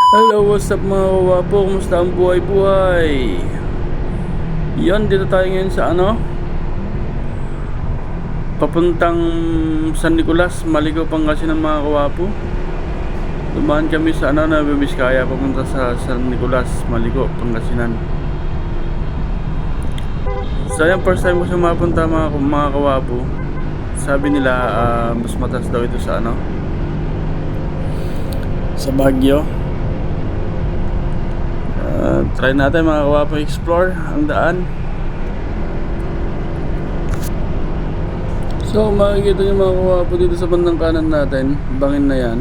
Hello, what's up mga kawapo? Kumusta ang buhay-buhay? Yan, dito tayo ngayon sa papuntang San Nicolas, Maligaw, Pangasinan mga kawapo. Dumaan kami sa Nueva Vizcaya papunta sa San Nicolas, Maligaw, Pangasinan. So yan, first time ko siya mapunta mga kawapo. Sabi nila mas mataas daw ito sa sa Baguio. Try natin mga kawapo explore ang daan. So makikita nyo mga kawapo dito sa bandang kanan natin, bangin na yan.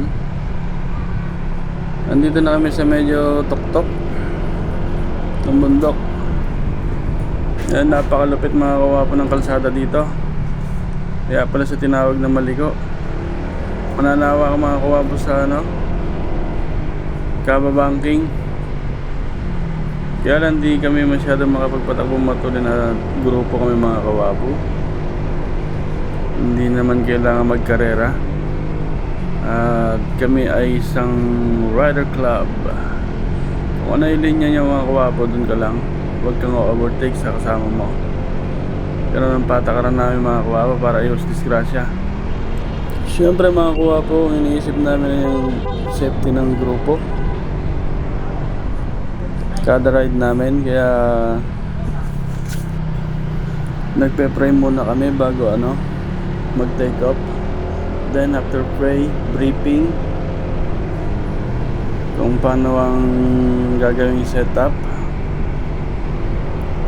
Andito na kami sa medyo tuktok ng bundok. Yan, napakalupit mga kawapo ng kalsada dito. Kaya pala sa tinawag na Maligo. Mananawa ka mga kawapo sa kababangking. Kaya lang di kami masyadong makapagpatakbong matuloy na grupo kami mga kawapo. Hindi naman kailangan magkarera. At kami ay isang rider club. Kung ano yung linya niya mga kawapo, dun ka lang. Huwag kang overtake sa kasama mo. Ganun ang patakaran namin mga kawapo para iwas disgrasya. Siyempre mga kawapo, iniisip namin yung safety ng grupo kada ride namin, kaya nagpe-pray muna kami bago mag-take off. Then after pray, briefing kung paano ang gagawing setup,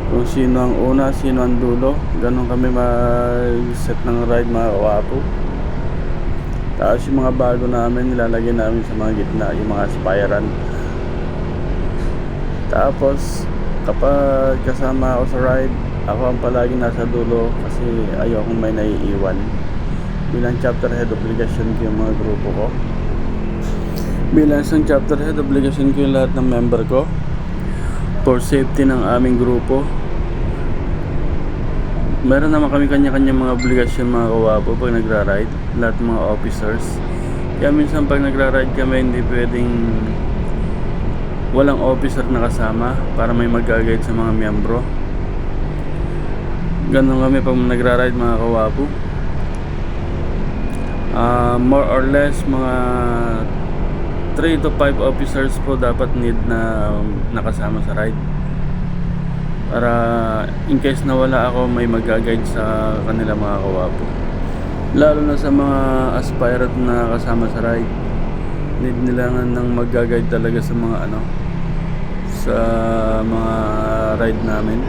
kung sino ang una, sino ang dulo. Ganon kami mag-set ng ride mga kawapo. Tapos yung mga bago namin nilalagay namin sa mga gitna, yung mga aspiran. Tapos kapag kasama ako sa ride, ako ang palagi nasa dulo kasi ayokong may naiiwan. Bilang chapter head, obligasyon ko yung mga grupo ko. Bilang isang chapter head, obligasyon ko yung lahat ng member ko for safety ng aming grupo. Meron naman kami kanya-kanya mga obligasyon mga kawapo pag nagra-ride, lahat ng mga officers. Kaya minsan pag nagra-ride kami, hindi pwedeng walang officer na kasama para may mag-guide sa mga miyembro. Ganun kami pag nagra-ride mga kawapo. More or less mga 3 to 5 officers po dapat need na nakasama sa ride, para in case na wala ako, may mag-guide sa kanila mga kawapo. Lalo na sa mga aspirant na kasama sa ride, need nila ng mag-guide talaga sa mga sa mga ride namin.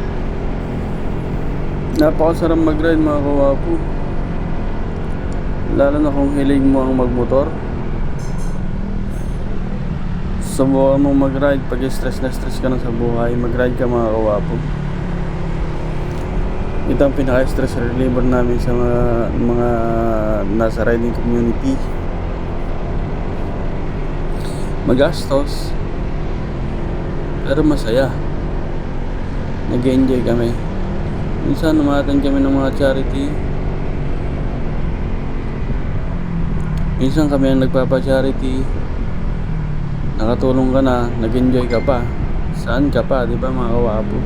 Napakasarap mag-ride mga kawapo, lalo na kung hilig mo ang magmotor. Subukan mong mag-ride pag stress na stress ka na sa buhay, mag-ride ka mga kawapo. Ito ang pinaka-stress reliever namin sa mga nasa riding community. Magastos pero masaya, nag-enjoy kami. Minsan namatan kami ng mga charity, minsan kami ang nagpapa-charity. Nakatulong ka na, nag-enjoy ka pa, saan ka pa, di ba mga kawapo?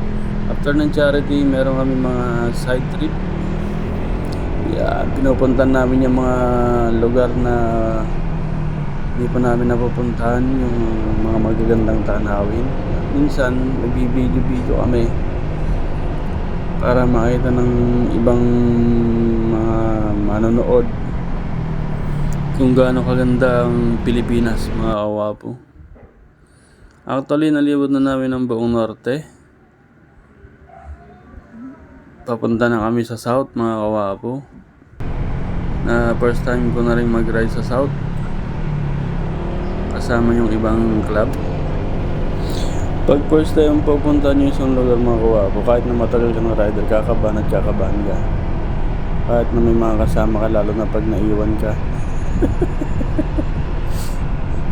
After ng charity, meron kami mga side trip. Pinupuntahan namin yung mga lugar na hindi pa namin napupuntahan, yung mga magagandang tanawin. Minsan nagbibideo kami para makita ng ibang mga manonood kung gaano kaganda ang Pilipinas mga kawapo. Actually, nalibot na namin ang buong norte. Papunta na kami sa south mga kawapo. Na first time ko na rin mag-ride sa south kasama yung ibang club. Pag first time pupunta nyo isang lugar mga kawapo, kahit na matagal ka ng rider, kakabahan at kakabahan ka. Kahit na may mga kasama ka, lalo na pag naiwan ka.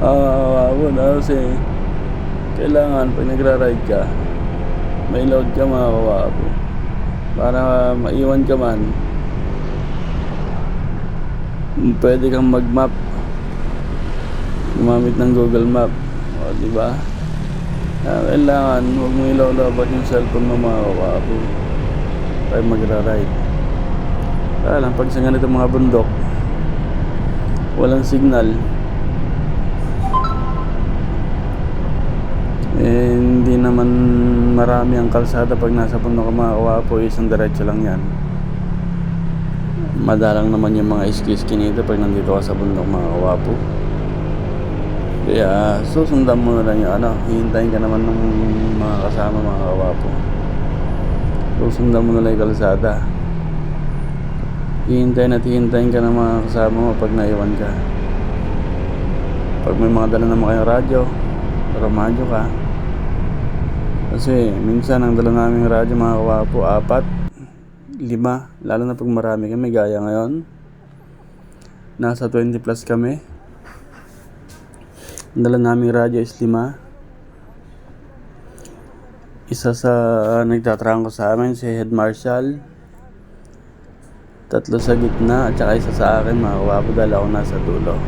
Kawapo na kasi kailangan pag nagra-ride ka, may load ka mga kawapo, para maiwan ka man, pwede kang mag-map, gumamit ng Google Map. O, di ba? Kailangan huwag mo ilawlabat yung cellphone mo mga kawapo tayo magra-ride. Kaya lang pag sa ganito mga bundok walang signal, hindi naman marami ang kalsada pag nasa bundok ka mga kawapo, isang diretso lang yan. Madalang naman yung mga iski-iski nito pag nandito ka sa bundok mga kawapo. Kaya susundan mo na lang yung hihintayin ka naman ng mga kasama mga kawapo. Susundan mo na lang yung kalsada. Hihintayin ka ng mga kasama mo pag naiwan ka. Pag may mga dala naman kayong radyo, radyo ka. Kasi minsan ang dala namin radyo mga kawapo 4, 5, lalo na pag marami kami gaya ngayon. Nasa 20 plus kami. Ang dala namin radyo is 5. Isa sa nagtatrangko sa amin si Head Marshal, 3 sa gitna at saka isa sa akin mga kawapo dahil ako nasa dulo.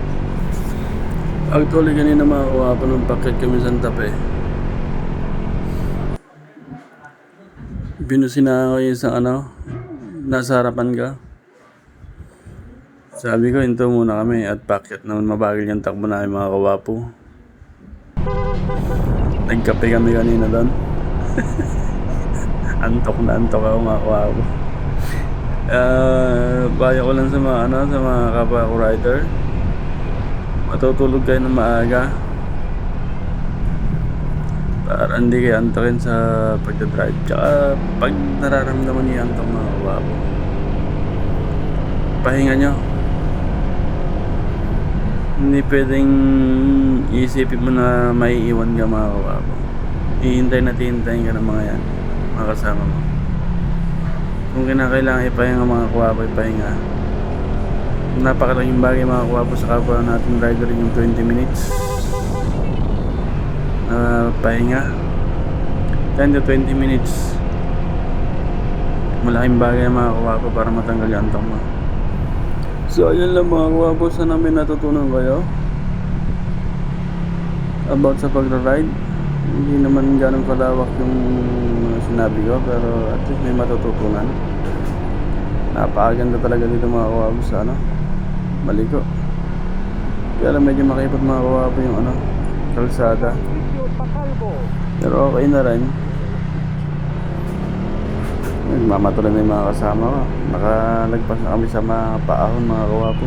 Actually kanina mga kawapo nung packet kami sa Santa Fe, binusina ko yung isang nasa harapan ka. Sabi ko hinto muna kami at packet naman mabagal yung takbo namin mga kawapo. Nagkape kami kanina doon. Antok ako mga kawapo. Bayo ko lang sa mga kapwa ko rider, matutulog kayo ng maaga para hindi kayo antokin sa pagdadrive. Tsaka pag nararamdaman niyo yung antok mga kawapo, pahinga nyo. Hindi pwedeng isipin mo na may iwan ka mga kawapo. Hihintayin ka ng mga yan, mga kasama mo. Kung kinakailangan ipahinga mga kawapo, ipahinga. Napakalaking bagay mga kawapo sa kapwa natin rider yung 20 minutes na pahinga. 10 to 20 minutes. Malaking bagay mga kawapo para matanggal yung antok mo. So ayun lang mga kawapo, sana may natutunan kayo about sa pagra-ride. Hindi naman ganun kalawak yung sinabi ko, pero at least may matututunan. Napakaganda talaga dito mga kawapo sa Maliko. Kaya lang medyo makipot mga kawapo yung kalsada, pero okay na rin. Nagmamatuloy na yung mga kasama ko. Nakalagpas na kami sa mga paahon mga kawapo.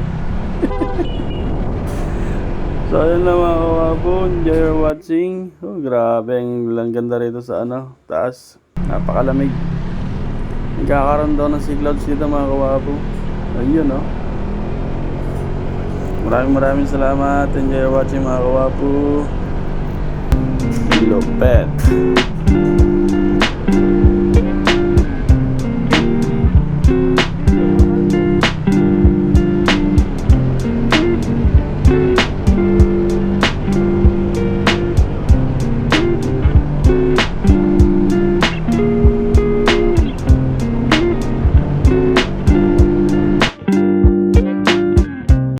So ayun lang mga kawapo, enjoy your watching. Oh, grabe, ang ganda rito sa taas. Napakalamig. Nagkakaroon daw ng sea clouds dito mga kawapo. Ayun Maraming salamat. Enjoy your watching mga kawapo. Lopet.